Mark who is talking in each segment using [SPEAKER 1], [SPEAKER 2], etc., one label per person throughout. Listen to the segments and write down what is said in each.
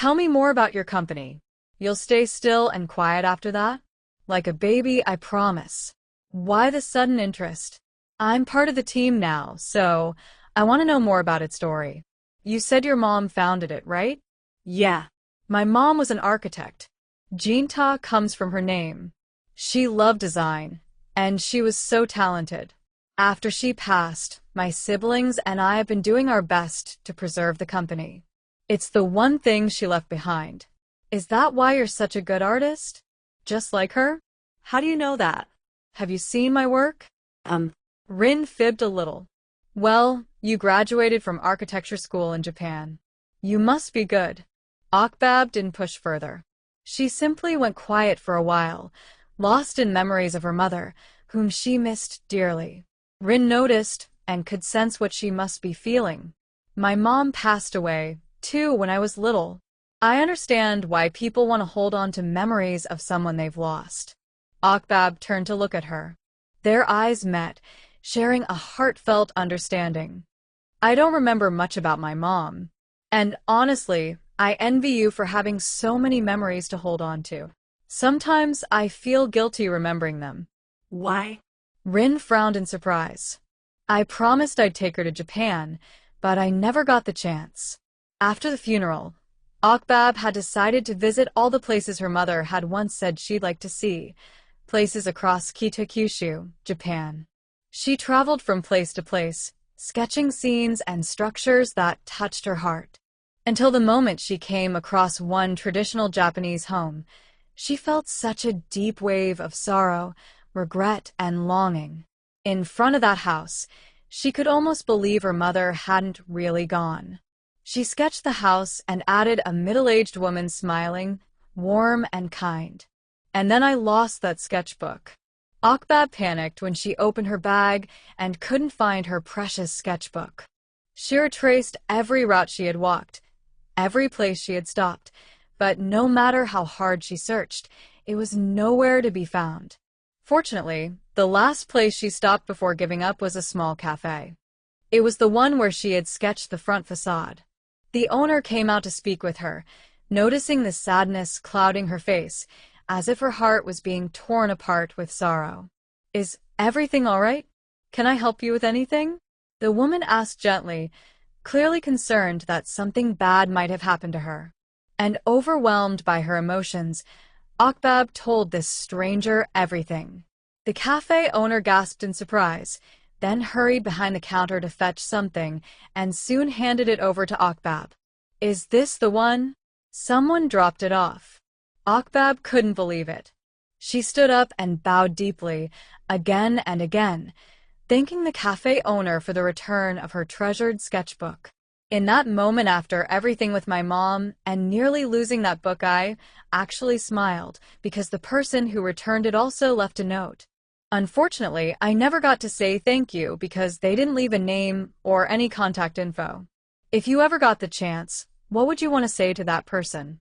[SPEAKER 1] Tell me more about your company. You'll stay still and quiet after that? Like a baby, I promise. Why the sudden interest? I'm part of the team now, so I want to know more about its story. You said your mom founded it, right? Yeah. My mom was an architect. Jinta comes from her name. She loved design, and she was so talented. After she passed, my siblings and I have been doing our best to preserve the company. It's the one thing she left behind. Is that why you're such a good artist? Just like her? How do you know that? Have you seen my work? Rin fibbed a little. Well, you graduated from architecture school in Japan. You must be good. Akbab didn't push further. She simply went quiet for a while, lost in memories of her mother, whom she missed dearly. Rin noticed and could sense what she must be feeling. My mom passed away, too, when I was little. I understand why people want to hold on to memories of someone they've lost. Akbab turned to look at her. Their eyes met, sharing a heartfelt understanding. I don't remember much about my mom. And honestly, I envy you for having so many memories to hold on to. Sometimes I feel guilty remembering them. Why? Rin frowned in surprise. I promised I'd take her to Japan, but I never got the chance. After the funeral, Akbab had decided to visit all the places her mother had once said she'd like to see, places across Kitakyushu, Japan. She traveled from place to place, sketching scenes and structures that touched her heart. Until the moment she came across one traditional Japanese home, she felt such a deep wave of sorrow, regret, and longing. In front of that house, she could almost believe her mother hadn't really gone. She sketched the house and added a middle-aged woman smiling, warm and kind. And then I lost that sketchbook. Akbab panicked when she opened her bag and couldn't find her precious sketchbook. She retraced every route she had walked, every place she had stopped, but no matter how hard she searched, it was nowhere to be found. Fortunately, the last place she stopped before giving up was a small cafe. It was the one where she had sketched the front facade. The owner came out to speak with her, noticing the sadness clouding her face, as if her heart was being torn apart with sorrow. Is everything all right? Can I help you with anything? The woman asked gently, clearly concerned that something bad might have happened to her. And overwhelmed by her emotions, Akbab told this stranger everything. The cafe owner gasped in surprise, then hurried behind the counter to fetch something, and soon handed it over to Akbab. Is this the one? Someone dropped it off. Akbab couldn't believe it. She stood up and bowed deeply, again and again, thanking the cafe owner for the return of her treasured sketchbook. In that moment after everything with my mom and nearly losing that book, I actually smiled because the person who returned it also left a note. Unfortunately, I never got to say thank you because they didn't leave a name or any contact info. If you ever got the chance, what would you want to say to that person?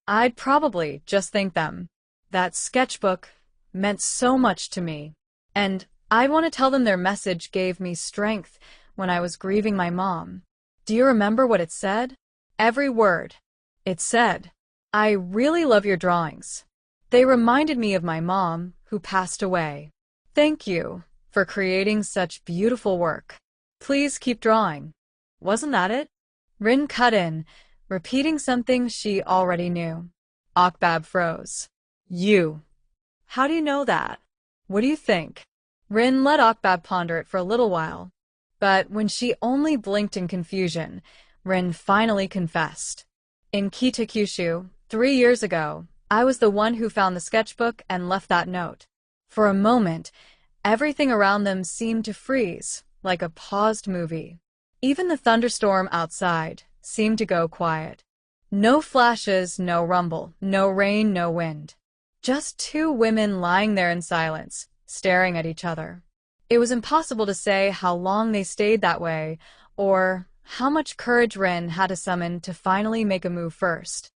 [SPEAKER 1] I'd probably just thank them. That sketchbook meant so much to me, and I want to tell them their message gave me strength when I was grieving my mom. Do you remember what it said? Every word. It said, "I really love your drawings. They reminded me of my mom, who passed away. Thank you for creating such beautiful work. Please keep drawing." Wasn't that it? Rin cut in, repeating something she already knew. Akbab froze. You. How do you know that? What do you think? Rin let Akbab ponder it for a little while. But when she only blinked in confusion, Rin finally confessed. In Kitakyushu, 3 years ago, I was the one who found the sketchbook and left that note. For a moment, everything around them seemed to freeze, like a paused movie. Even the thunderstorm outside seemed to go quiet. No flashes, no rumble, no rain, no wind. Just two women lying there in silence, staring at each other. It was impossible to say how long they stayed that way, or how much courage Rin had to summon to finally make a move first.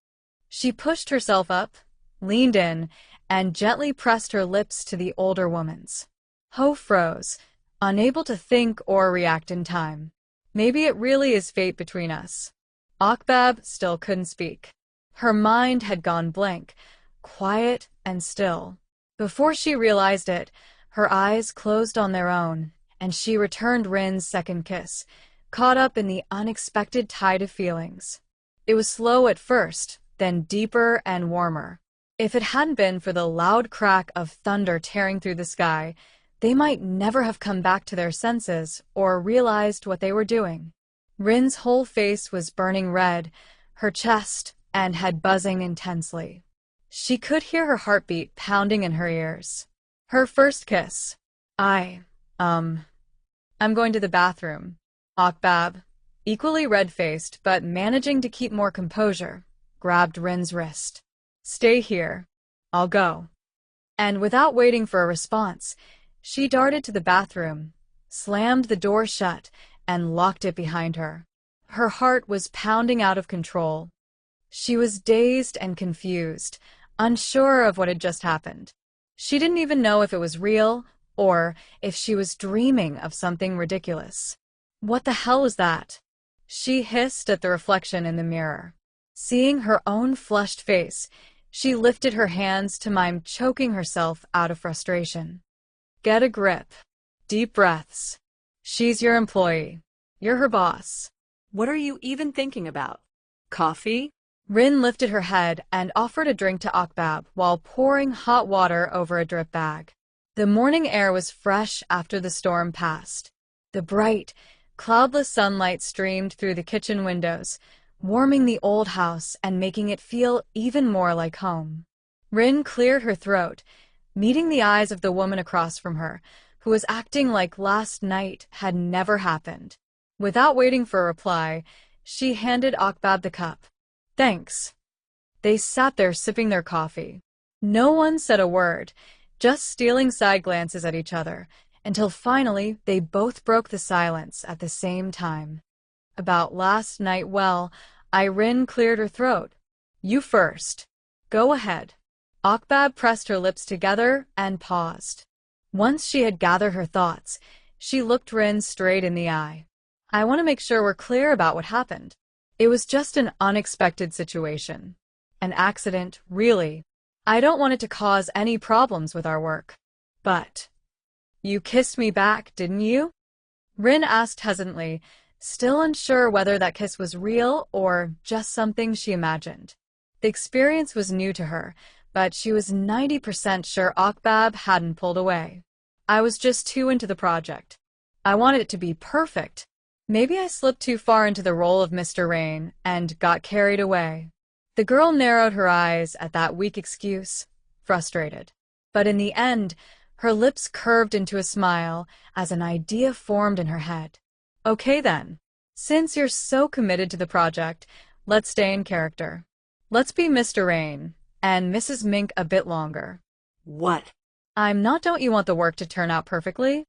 [SPEAKER 1] She pushed herself up, leaned in, and gently pressed her lips to the older woman's. Ho froze, unable to think or react in time. Maybe it really is fate between us. Akbab still couldn't speak. Her mind had gone blank, quiet and still. Before she realized it, her eyes closed on their own, and she returned Rin's second kiss, caught up in the unexpected tide of feelings. It was slow at first, then deeper and warmer. If it hadn't been for the loud crack of thunder tearing through the sky, they might never have come back to their senses or realized what they were doing. Rin's whole face was burning red, her chest and head buzzing intensely. She could hear her heartbeat pounding in her ears. Her first kiss. I'm going to the bathroom. Akbab, equally red-faced but managing to keep more composure, grabbed Rin's wrist. Stay here. I'll go. And without waiting for a response, she darted to the bathroom, slammed the door shut, and locked it behind her. Her heart was pounding out of control. She was dazed and confused, unsure of what had just happened. She didn't even know if it was real or if she was dreaming of something ridiculous. What the hell was that? She hissed at the reflection in the mirror. Seeing her own flushed face, she lifted her hands to mime choking herself out of frustration. Get a grip. Deep breaths. She's your employee. You're her boss.
[SPEAKER 2] What are you even thinking about? Coffee?
[SPEAKER 1] Rin lifted her head and offered a drink to Akbab while pouring hot water over a drip bag. The morning air was fresh after the storm passed. The bright, cloudless sunlight streamed through the kitchen windows, warming the old house and making it feel even more like home. Rin cleared her throat, meeting the eyes of the woman across from her, who was acting like last night had never happened. Without waiting for a reply, she handed Akbab the cup. Thanks. They sat there sipping their coffee. No one said a word, just stealing side glances at each other, until finally they both broke the silence at the same time. About last night, well, Rin cleared her throat. You first. Go ahead. Akbab pressed her lips together and paused. Once she had gathered her thoughts, she looked Rin straight in the eye. I want to make sure we're clear about what happened. It was just an unexpected situation. An accident, really. I don't want it to cause any problems with our work. But you kissed me back, didn't you? Rin asked hesitantly, still unsure whether that kiss was real or just something she imagined. The experience was new to her, but she was 90% sure Akbab hadn't pulled away. I was just too into the project. I wanted it to be perfect. Maybe I slipped too far into the role of Mr. Rain and got carried away. The girl narrowed her eyes at that weak excuse, frustrated. But in the end, her lips curved into a smile as an idea formed in her head. Okay then. Since you're so committed to the project, let's stay in character. Let's be Mr. Rain and Mrs. Mink a bit longer.
[SPEAKER 2] What?
[SPEAKER 1] Don't you want the work to turn out perfectly?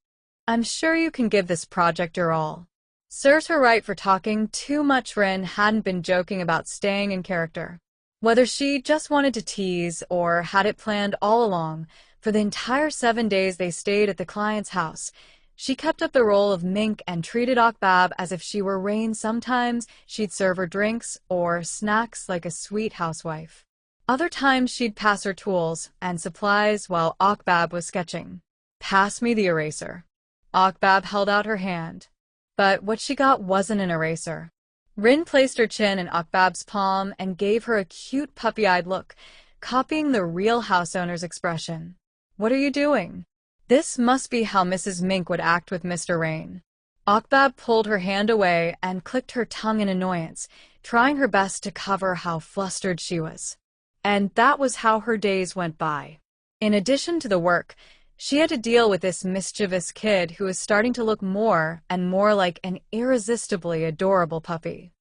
[SPEAKER 1] I'm sure you can give this project your all. Serves her right for talking too much. Rin hadn't been joking about staying in character. Whether she just wanted to tease or had it planned all along, for the entire 7 days they stayed at the client's house, she kept up the role of Mink and treated Akbab as if she were Rain. Sometimes she'd serve her drinks or snacks like a sweet housewife. Other times she'd pass her tools and supplies while Akbab was sketching. Pass me the eraser. Akbab held out her hand. But what she got wasn't an eraser. Rin placed her chin in Akbab's palm and gave her a cute puppy-eyed look, copying the real house owner's expression. What are you doing? This must be how Mrs. Mink would act with Mr. Rain. Akbab pulled her hand away and clicked her tongue in annoyance, trying her best to cover how flustered she was. And that was how her days went by. In addition to the work, she had to deal with this mischievous kid who was starting to look more and more like an irresistibly adorable puppy.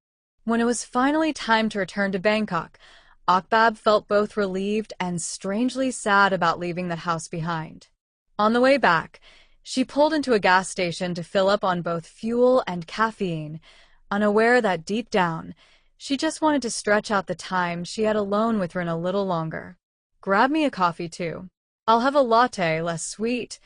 [SPEAKER 1] When it was finally time to return to Bangkok, Akbab felt both relieved and strangely sad about leaving the house behind. On the way back, she pulled into a gas station to fill up on both fuel and caffeine, unaware that deep down, she just wanted to stretch out the time she had alone with Rin a little longer. Grab me a coffee, too. I'll have a latte, less sweet,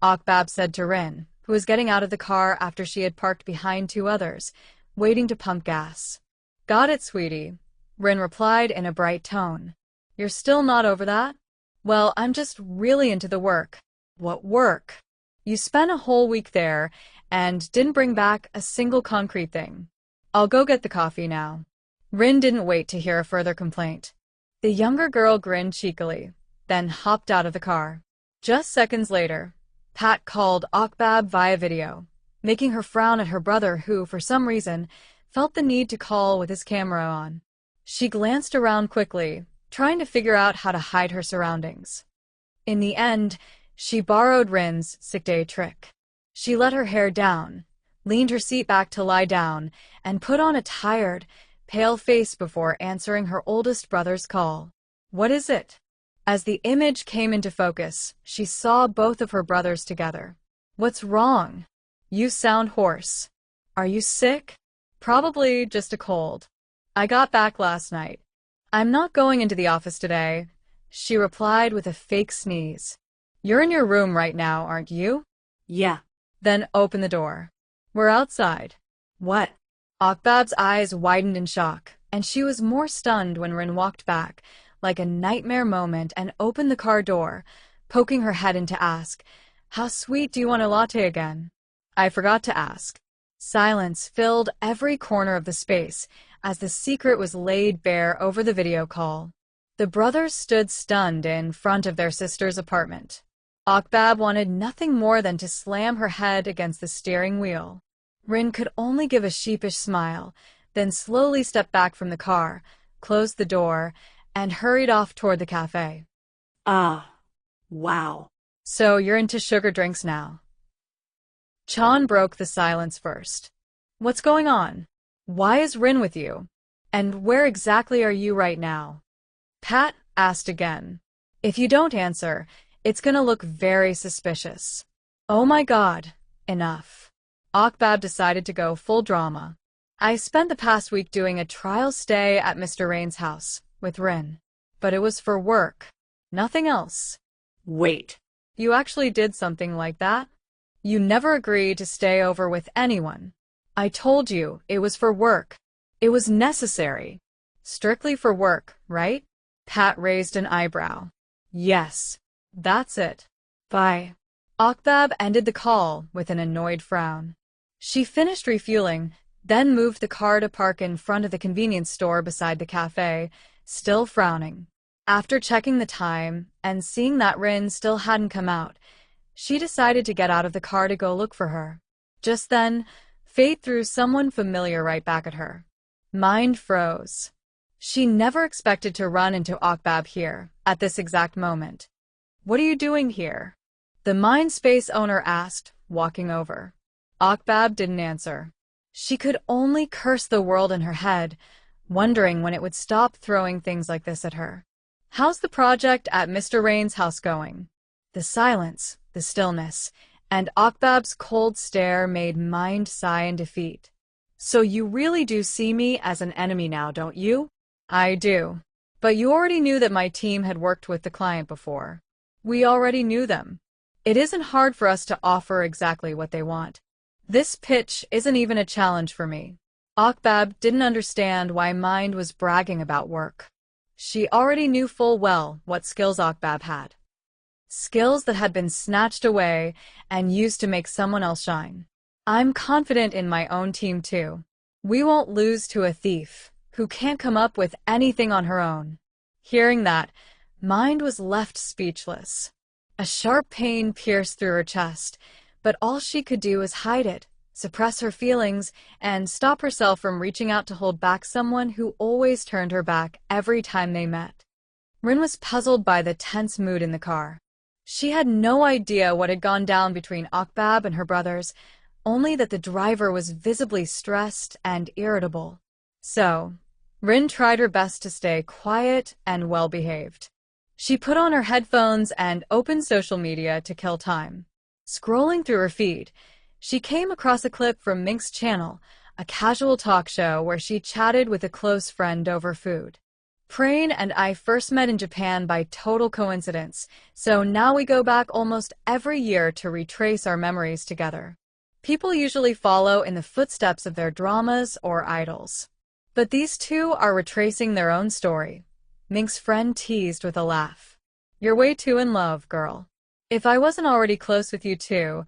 [SPEAKER 1] Akbab said to Rin, who was getting out of the car after she had parked behind 2 others, waiting to pump gas. Got it, sweetie. Rin replied in a bright tone. You're still not over that? Well, I'm just really into the work. What work? You spent a whole week there and didn't bring back a single concrete thing. I'll go get the coffee now. Rin didn't wait to hear a further complaint. The younger girl grinned cheekily, then hopped out of the car. Just seconds later, Pat called Akbab via video, making her frown at her brother who, for some reason, felt the need to call with his camera on. She glanced around quickly, trying to figure out how to hide her surroundings. In the end, she borrowed Rin's sick day trick. She let her hair down, leaned her seat back to lie down, and put on a tired, pale face before answering her oldest brother's call. What is it? As the image came into focus, she saw both of her brothers together. What's wrong? You sound hoarse. Are you sick? Probably just a cold. I got back last night. I'm not going into the office today, she replied with a fake sneeze. You're in your room right now, aren't you?
[SPEAKER 2] Yeah.
[SPEAKER 1] Then open the door. We're outside.
[SPEAKER 2] What?
[SPEAKER 1] Akbab's eyes widened in shock, and she was more stunned when Rin walked back, like a nightmare moment, and opened the car door, poking her head in to ask, How sweet do you want a latte again? I forgot to ask. Silence filled every corner of the space as the secret was laid bare over the video call. The brothers stood stunned in front of their sister's apartment. Akbab wanted nothing more than to slam her head against the steering wheel. Rin could only give a sheepish smile, then slowly stepped back from the car, closed the door, and hurried off toward the cafe.
[SPEAKER 2] Wow.
[SPEAKER 1] So you're into sugar drinks now? Chan broke the silence first. What's going on? Why is Rin with you? And where exactly are you right now? Pat asked again. If you don't answer, it's gonna look very suspicious. Oh my god, enough. Akbab decided to go full drama. I spent the past week doing a trial stay at Mr. Rain's house with Rin, but it was for work, nothing else.
[SPEAKER 2] Wait.
[SPEAKER 1] You actually did something like that? You never agreed to stay over with anyone. I told you it was for work. It was necessary. Strictly for work, right? Pat raised an eyebrow. Yes, that's it. Bye. Akbab ended the call with an annoyed frown. She finished refueling, then moved the car to park in front of the convenience store beside the cafe, still frowning. After checking the time and seeing that Rin still hadn't come out, she decided to get out of the car to go look for her. Just then, fate threw someone familiar right back at her. Mind froze. She never expected to run into Akbab here, at this exact moment. What are you doing here? The Mindspace owner asked, walking over. Akbab didn't answer. She could only curse the world in her head, wondering when it would stop throwing things like this at her. How's the project at Mr. Rain's house going? The silence, the stillness, and Akbab's cold stare made Mind sigh in defeat. So you really do see me as an enemy now, don't you? I do. But you already knew that my team had worked with the client before. We already knew them. It isn't hard for us to offer exactly what they want. This pitch isn't even a challenge for me. Akbab didn't understand why Mind was bragging about work. She already knew full well what skills Akbab had. Skills that had been snatched away and used to make someone else shine. I'm confident in my own team too. We won't lose to a thief who can't come up with anything on her own. Hearing that, Mind was left speechless. A sharp pain pierced through her chest, but all she could do was hide it, suppress her feelings, and stop herself from reaching out to hold back someone who always turned her back every time they met. Rin was puzzled by the tense mood in the car. She had no idea what had gone down between Akbab and her brothers, only that the driver was visibly stressed and irritable. So, Rin tried her best to stay quiet and well-behaved. She put on her headphones and opened social media to kill time. Scrolling through her feed, she came across a clip from Mink's channel, a casual talk show where she chatted with a close friend over food. Prane and I first met in Japan by total coincidence, so now we go back almost every year to retrace our memories together. People usually follow in the footsteps of their dramas or idols. But these two are retracing their own story. Mink's friend teased with a laugh. You're way too in love, girl. If I wasn't already close with you too,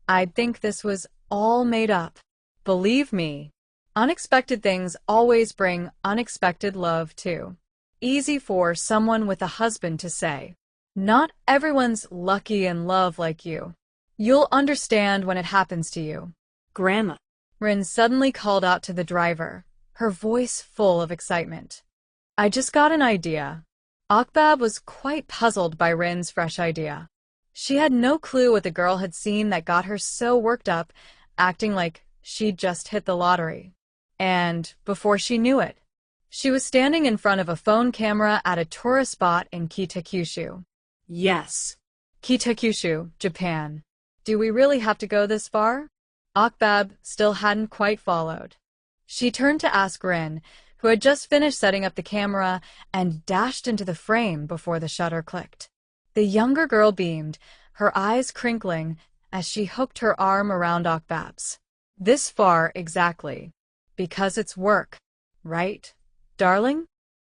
[SPEAKER 1] I'd think this was all made up. Believe me, unexpected things always bring unexpected love too. Easy for someone with a husband to say. Not everyone's lucky in love like you. You'll understand when it happens to you.
[SPEAKER 2] Grandma.
[SPEAKER 1] Rin suddenly called out to the driver, her voice full of excitement. I just got an idea. Akbab was quite puzzled by Rin's fresh idea. She had no clue what the girl had seen that got her so worked up, acting like she'd just hit the lottery. And, before she knew it, she was standing in front of a phone camera at a tourist spot in Kitakyushu.
[SPEAKER 2] Yes.
[SPEAKER 1] Kitakyushu, Japan. Do we really have to go this far? Akbab still hadn't quite followed. She turned to ask Rin, who had just finished setting up the camera and dashed into the frame before the shutter clicked. The younger girl beamed, her eyes crinkling as she hooked her arm around Akbab's. This far exactly. Because it's work, right, darling?